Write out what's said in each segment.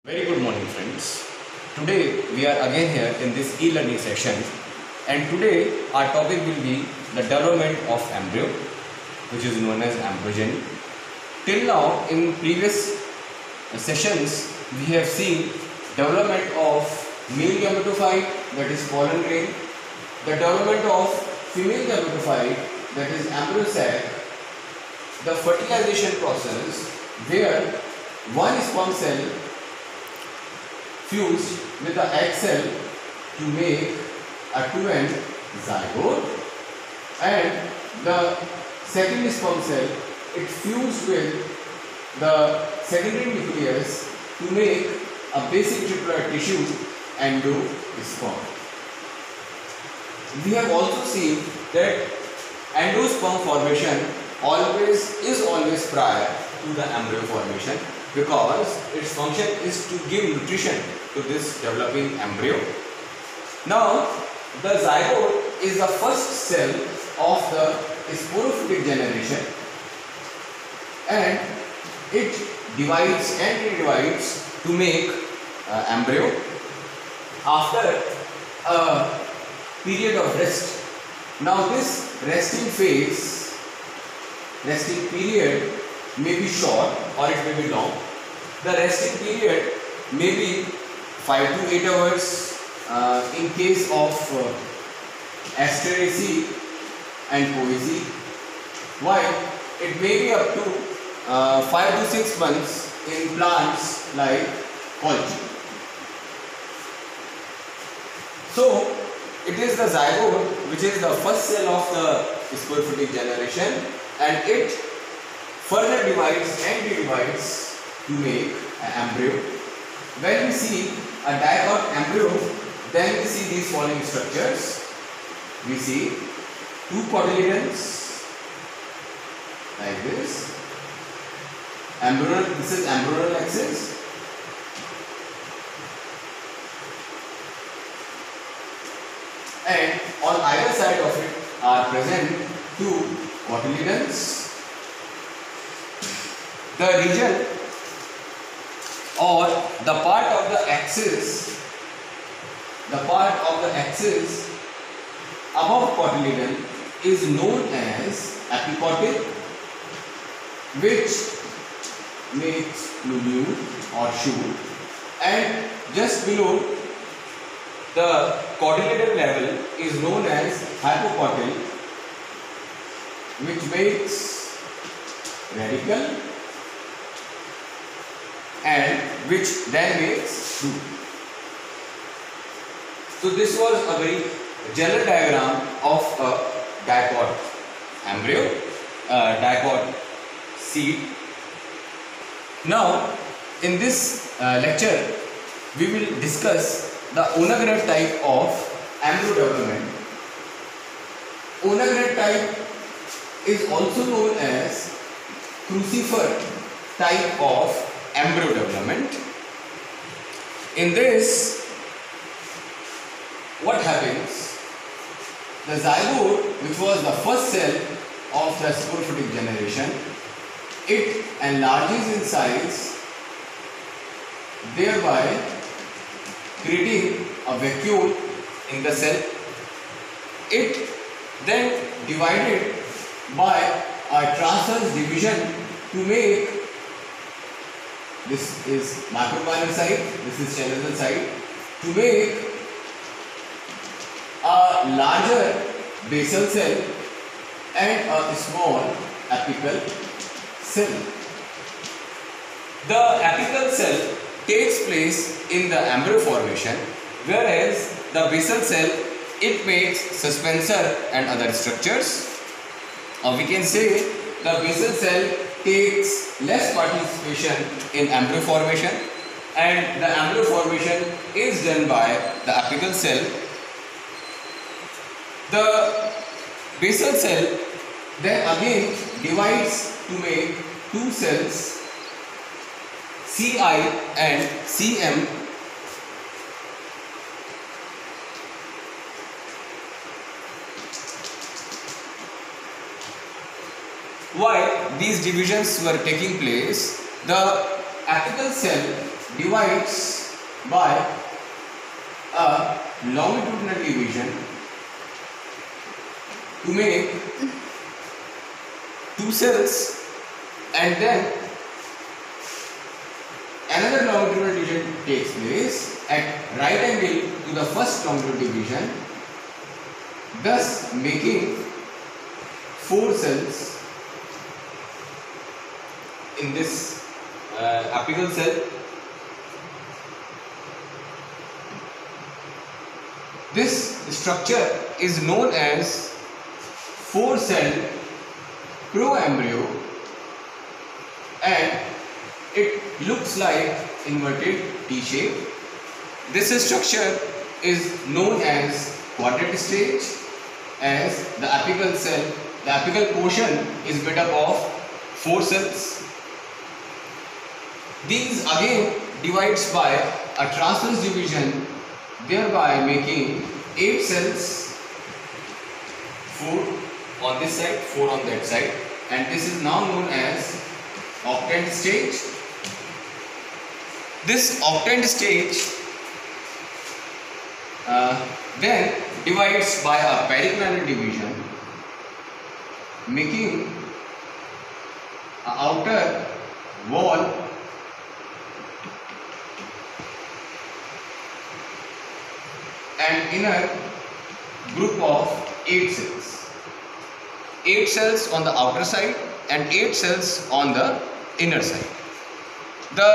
Very good morning, friends. Today we are again here in this e-learning session, and today our topic will be the development of embryo, which is known as embryogeny. Till now, in previous sessions, we have seen development of male gametophyte, that is pollen grain, the development of female gametophyte, that is embryo sac, the fertilization process where one sperm cell fused with the egg cell to make a two-end zygote, and the second sperm cell it fused with the secondary nucleus to make a basic triploid tissue endosperm. We have also seen that endosperm formation is always prior to the embryo formation, because its function is to give nutrition to this developing embryo. Now, the zygote is the first cell of the sporophytic generation, and it divides and redivides to make embryo after a period of rest. Now, this resting period may be short or it may be long. The resting period may be 5 to 8 hours in case of Asteraceae and Poaceae, while it may be up to 5 to 6 months in plants like Colchi. So, it is the zygote which is the first cell of the sporophytic generation, and it further divides and redivides to make an embryo. When we see a dicote embryo, then we see these following structures. We see two cotyledons like this. This is embryonal axis. And on either side of it are present two cotyledons. The region or the part of the axis above cotyledon is known as epicotyl, which makes lobule or shoot, and just below the cotyledon level is known as hypocotyl, which makes radicle and which then makes shoot. So this was a very general diagram of a dicote embryo, dicote seed. Now, in this lecture, we will discuss the Unna-Grad type of embryo development. Unna-Grad type is also known as crucifer type of embryo development. In this, what happens? The zygote, which was the first cell of the sporophytic generation, it enlarges in size, thereby creating a vacuole in the cell. It then divided by a transverse division to make, this is macromyelin side, this is chenosyl side, to make a larger basal cell and a small apical cell. The apical cell takes place in the embryo formation, whereas the basal cell it makes suspensor and other structures. We can say the basal cell takes less participation in embryo formation, and the embryo formation is done by the apical cell. The basal cell then again divides to make two cells, Ci and Cm, while these divisions were taking place, the apical cell divides by a longitudinal division to make two cells, and then another longitudinal division takes place at right angle to the first longitudinal division, thus making four cells in this apical cell. This structure is known as four-cell proembryo, and it looks like inverted T shape. This structure is known as quadrate stage, as the apical cell, the apical portion is made up of four cells. These again divides by a transverse division, thereby making 8 cells, 4 on this side, 4 on that side, and this is now known as octant stage. This octant stage then divides by a periplanar division, making an outer wall and inner group of 8 cells. 8 cells on the outer side and 8 cells on the inner side. The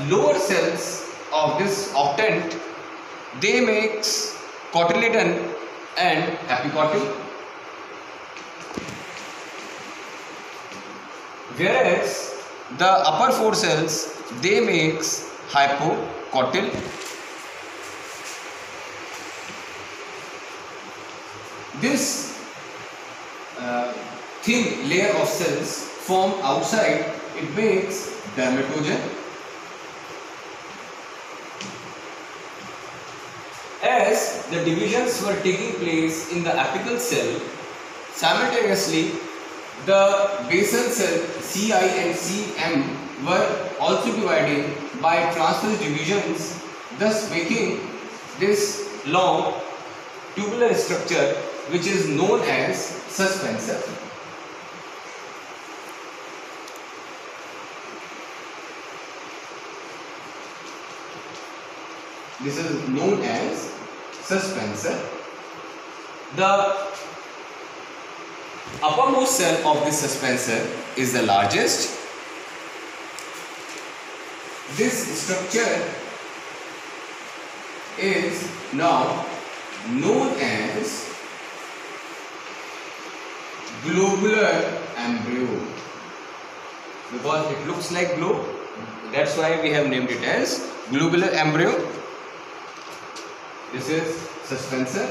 lower cells of this octant, they makes cotyledon and apicotyl, whereas the upper 4 cells, they makes hypocotyl. This thin layer of cells form outside, it makes dermatogen. As the divisions were taking place in the apical cell, simultaneously the basal cell Ci and Cm were also dividing by transverse divisions, thus making this long tubular structure which is known as suspensor. This is known as suspensor. The uppermost cell of this suspensor is the largest. This structure is now known as globular embryo, because it looks like globe, that's why we have named it as globular embryo. This is suspensor.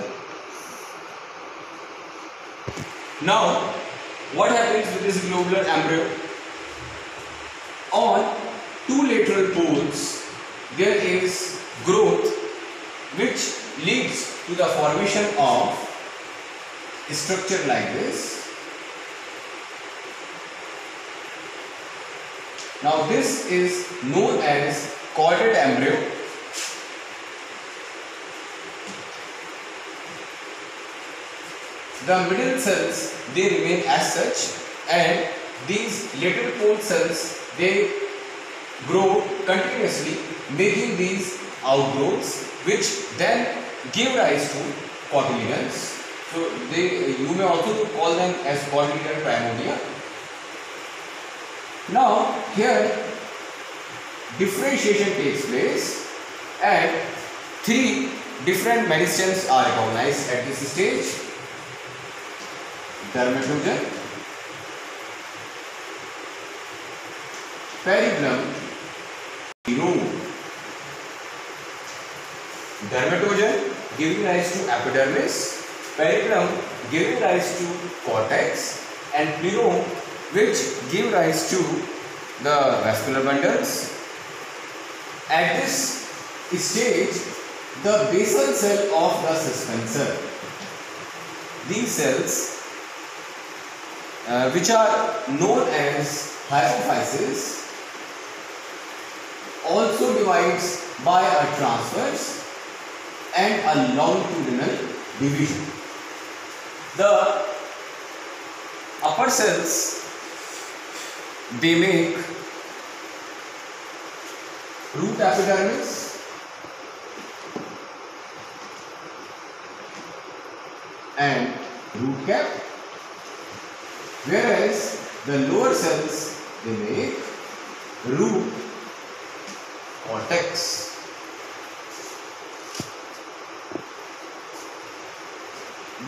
Now what happens with this globular embryo? On two lateral poles there is growth which leads to the formation of a structure like this. Now this is known as chordate embryo. The middle cells, they remain as such, and these lateral pole cells, they grow continuously, making these outgrowths which then give rise to cotyledons. So you may also call them as cotyledon primordia. Now here differentiation takes place and three different meristems are recognized at this stage. Dermatogen, periplume, plerome. Dermatogen giving rise to epidermis, periplume giving rise to cortex, and plerome which give rise to the vascular bundles. At this stage, the basal cell of the suspensor, these cells which are known as hypophyses, also divides by a transverse and a longitudinal division. The upper cells, they make root epidermis and root cap, whereas the lower cells, they make root cortex.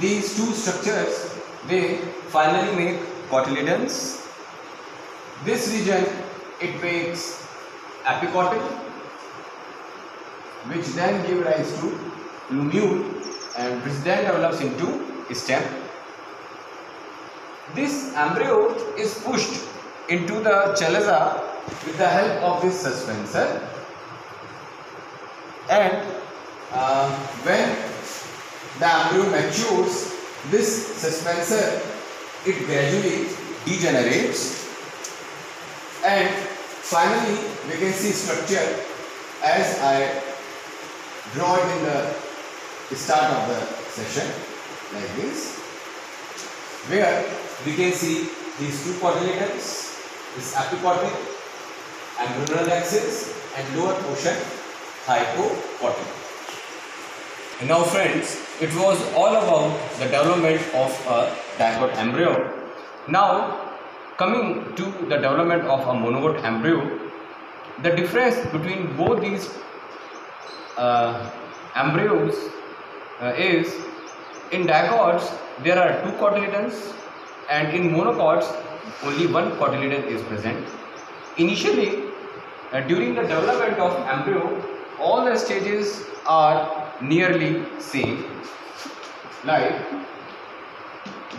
These two structures, they finally make cotyledons. This region, it makes epicotyl, which then give rise to plumule, and which then develops into stem. This embryo is pushed into the chalaza with the help of this suspensor, and when the embryo matures, this suspensor, it gradually degenerates, and finally we can see structure as I draw it in the start of the session, like this, where we can see these two cotyledons, this epicotyl, embryonal axis, and lower portion hypocotyl. And now friends, it was all about the development of a dicot embryo. Now coming to the development of a monogot embryo, the difference between both these embryos is, in dicots there are two cotyledons, and in monocots only one cotyledon is present. Initially, during the development of embryo, all the stages are nearly same. Like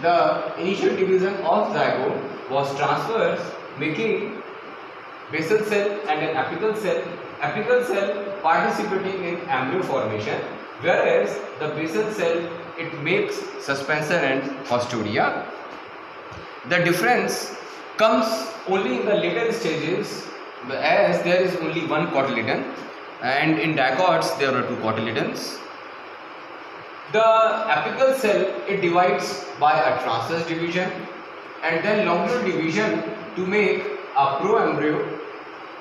the initial division of zygote was transverse, making basal cell and an apical cell. Apical cell participating in embryo formation, whereas the basal cell, it makes suspensor and haustoria. The difference comes only in the later stages, as there is only one cotyledon, and in dicots there are two cotyledons. The apical cell, it divides by a transverse division and then longitudinal division to make a proembryo.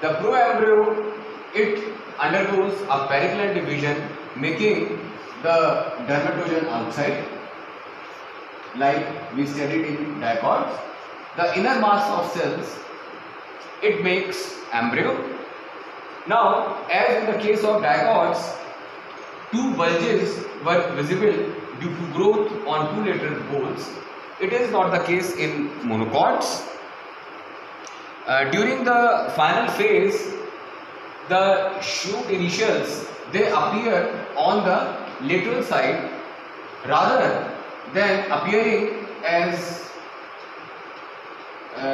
The proembryo, it undergoes a periclant division, making the dermatogen outside, like we studied in dicots. The inner mass of cells, it makes embryo. Now, as in the case of dicots, two bulges were visible due to growth on two lateral poles. It is not the case in monocots. During the final phase, the shoot initials, they appear on the lateral side rather than appearing as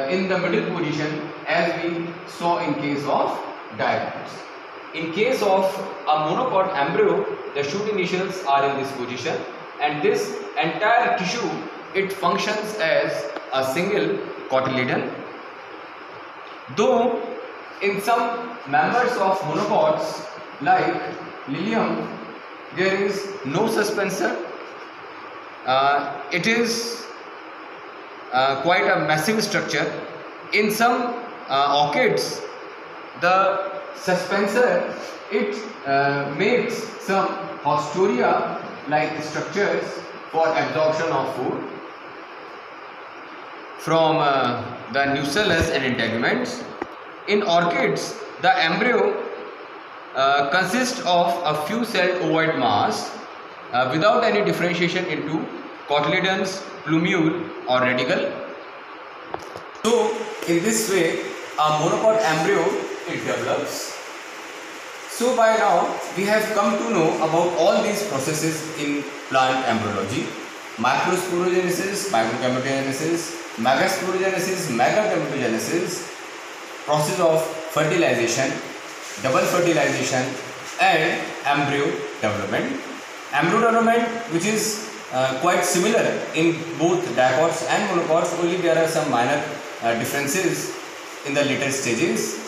in the middle position, as we saw in case of dicots. In case of a monocot embryo, the shoot initials are in this position, and this entire tissue, it functions as a single cotyledon. Though in some members of monocots like Lilium, there is no suspensor. It is quite a massive structure. In some orchids, the suspensor, it makes some haustoria like structures for absorption of food from the nucellus and integuments. In orchids, the embryo consists of a few celled ovoid mass without any differentiation into cotyledons, plumule or radicle. So in this way, a monocot embryo, it develops. So by now we have come to know about all these processes in plant embryology: microsporogenesis, microgametogenesis, megasporogenesis, megagametogenesis, process of fertilization, double fertilization, and embryo development. Embryo development, which is quite similar in both dicots and monocots, only there are some minor differences in the later stages.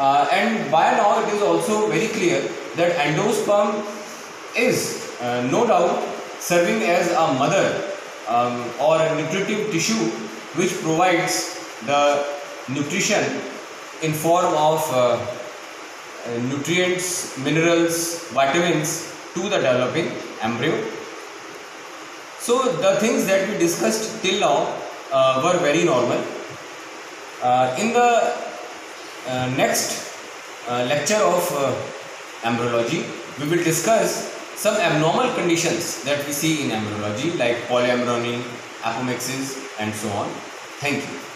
And by now it is also very clear that endosperm is no doubt serving as a mother or a nutritive tissue which provides the nutrition in form of nutrients, minerals, vitamins to the developing embryo. So the things that we discussed till now were very normal. In the next lecture of embryology, we will discuss some abnormal conditions that we see in embryology like polyembryony, apomixis and so on. Thank you.